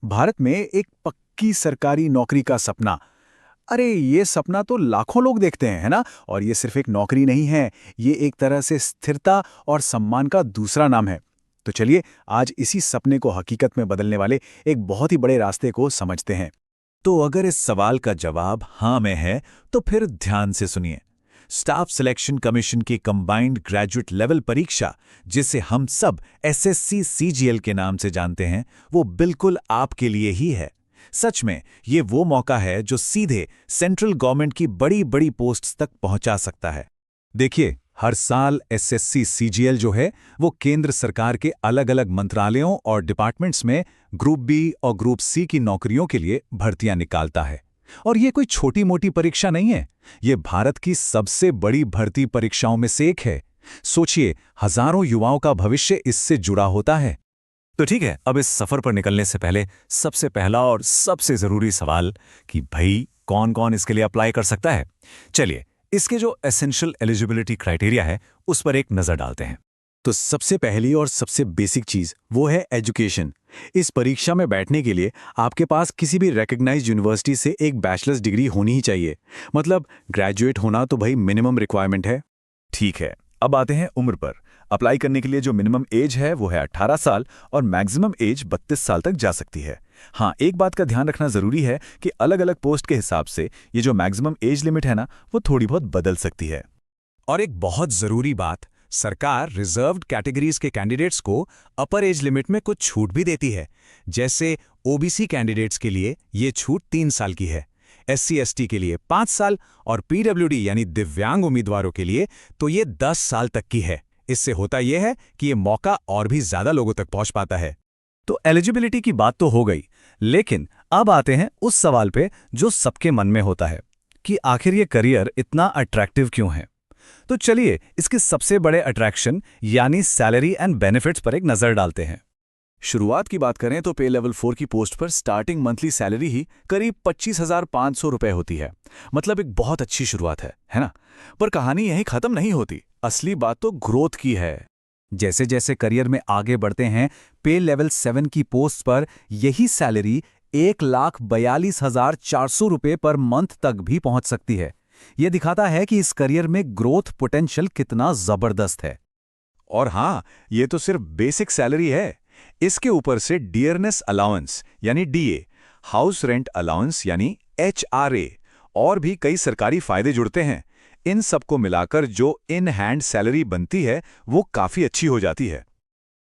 भारत में एक पक्की सरकारी नौकरी का सपना। अरे ये सपना तो लाखों लोग देखते हैं, है ना? और ये सिर्फ एक नौकरी नहीं है, ये एक तरह से स्थिरता और सम्मान का दूसरा नाम है। तो चलिए आज इसी सपने को हकीकत में बदलने वाले एक बहुत ही बड़े रास्ते को समझते हैं। तो अगर इस सवाल का जवाब हाँ में है, तो फिर ध्यान से सुनिए। स्टाफ सिलेक्शन कमीशन की कंबाइंड ग्रेजुएट लेवल परीक्षा, जिसे हम सब एसएससी सीजीएल के नाम से जानते हैं, वो बिल्कुल आपके लिए ही है। सच में ये वो मौका है जो सीधे सेंट्रल गवर्नमेंट की बड़ी बड़ी पोस्ट्स तक पहुंचा सकता है। देखिए, हर साल एसएससी सीजीएल जो है वो केंद्र सरकार के अलग अलग मंत्रालयों और डिपार्टमेंट्स में ग्रुप बी और ग्रुप सी की नौकरियों के लिए भर्तियां निकालता है। और ये कोई छोटी मोटी परीक्षा नहीं है, ये भारत की सबसे बड़ी भर्ती परीक्षाओं में से एक है। सोचिए, हजारों युवाओं का भविष्य इससे जुड़ा होता है। तो ठीक है, अब इस सफर पर निकलने से पहले सबसे पहला और सबसे जरूरी सवाल कि भाई कौन कौन इसके लिए अप्लाई कर सकता है। चलिए, इसके जो एसेंशियल एलिजिबिलिटी क्राइटेरिया है उस पर एक नजर डालते हैं। तो सबसे पहली और सबसे बेसिक चीज वो है एजुकेशन। इस परीक्षा में बैठने के लिए आपके पास किसी भी रिकॉग्नाइज्ड यूनिवर्सिटी से एक बैचलर्स डिग्री होनी ही चाहिए। मतलब ग्रेजुएट होना तो भाई मिनिमम रिक्वायरमेंट है। ठीक है, अब आते हैं उम्र पर। अप्लाई करने के लिए जो मिनिमम एज है वो है 18 साल और मैक्सिमम एज 32 साल तक जा सकती है। हाँ, एक बात का ध्यान रखना जरूरी है कि अलग अलग पोस्ट के हिसाब से ये जो मैक्सिमम एज लिमिट है ना, वो थोड़ी बहुत बदल सकती है। और एक बहुत जरूरी बात, सरकार रिजर्व्ड कैटेगरीज के कैंडिडेट्स को अपर एज लिमिट में कुछ छूट भी देती है। जैसे ओबीसी कैंडिडेट्स के लिए ये छूट 3 साल की है, SC/ST के लिए 5 साल और पीडब्ल्यूडी यानी दिव्यांग उम्मीदवारों के लिए तो ये 10 साल तक की है। इससे होता यह है कि ये मौका और भी ज्यादा लोगों तक पहुंच पाता है। तो एलिजिबिलिटी की बात तो हो गई, लेकिन अब आते हैं उस सवाल पे जो सबके मन में होता है कि आखिर ये करियर इतना अट्रैक्टिव क्यों है। तो चलिए इसके सबसे बड़े अट्रैक्शन यानी सैलरी एंड बेनिफिट्स पर एक नजर डालते हैं। शुरुआत की बात करें तो पे लेवल 4 की पोस्ट पर स्टार्टिंग मंथली सैलरी ही करीब 25,500 रुपए होती है। मतलब एक बहुत अच्छी शुरुआत है ना? पर कहानी यहीं खत्म नहीं होती, असली बात तो ग्रोथ की है। जैसे जैसे करियर में आगे बढ़ते हैं, पे लेवल 7 की पोस्ट पर यही सैलरी 1,42,400 रुपए पर मंथ तक भी पहुंच सकती है। यह दिखाता है कि इस करियर में ग्रोथ पोटेंशियल कितना जबरदस्त है। और हाँ, ये तो सिर्फ बेसिक सैलरी है। इसके ऊपर से डियरनेस अलाउंस यानी डीए, हाउस रेंट अलाउंस यानी HRA और भी कई सरकारी फायदे जुड़ते हैं। इन सबको मिलाकर जो इन हैंड सैलरी बनती है वो काफी अच्छी हो जाती है।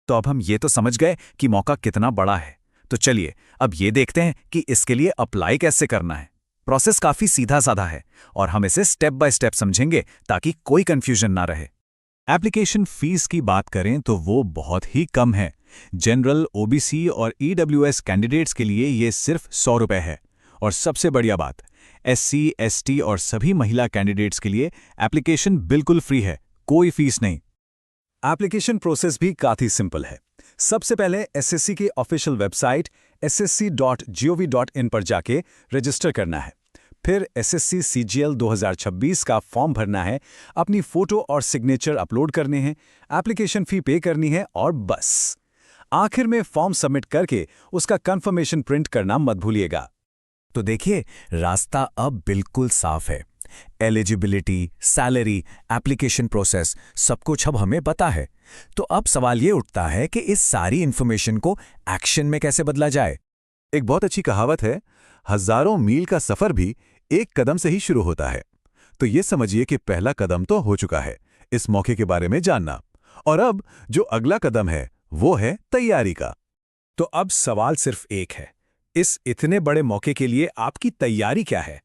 तो अब हम ये तो समझ गए कि मौका कितना बड़ा है। तो चलिए अब ये देखते हैं कि इसके लिए अप्लाई कैसे करना है। प्रोसेस काफी सीधा साधा है और हम इसे स्टेप बाय स्टेप समझेंगे ताकि कोई कंफ्यूजन ना रहे। एप्लीकेशन फीस की बात करें तो वो बहुत ही कम है। जनरल, ओबीसी और ईडब्ल्यूएस कैंडिडेट्स के लिए ये सिर्फ 100 रुपए है। और सबसे बढ़िया बात, SC/ST और सभी महिला कैंडिडेट्स के लिए एप्लीकेशन बिल्कुल फ्री है, कोई फीस नहीं। एप्लीकेशन प्रोसेस भी काफी सिंपल है। सबसे पहले एसएससी की ऑफिशियल वेबसाइट ssc.gov.in पर जाके रजिस्टर करना है। फिर एसएससी सीजीएल 2026 का फॉर्म भरना है, अपनी फोटो और सिग्नेचर अपलोड करने हैं, एप्लीकेशन फी पे करनी है और बस। आखिर में फॉर्म सबमिट करके उसका कंफर्मेशन प्रिंट करना मत भूलिएगा। तो देखिए, रास्ता अब बिल्कुल साफ है। एलिजिबिलिटी, सैलरी, एप्लीकेशन प्रोसेस सब कुछ अब हमें पता है। तो अब सवाल ये उठता है कि इस सारी इंफॉर्मेशन को एक्शन में कैसे बदला जाए। एक बहुत अच्छी कहावत है, हजारों मील का सफर भी एक कदम से ही शुरू होता है। तो ये समझिए कि पहला कदम तो हो चुका है, इस मौके के बारे में जानना। और अब जो अगला कदम है वो है तैयारी का। तो अब सवाल सिर्फ एक है, इस इतने बड़े मौके के लिए आपकी तैयारी क्या है?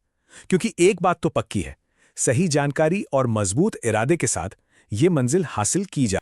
क्योंकि एक बात तो पक्की है, सही जानकारी और मजबूत इरादे के साथ ये मंजिल हासिल की जा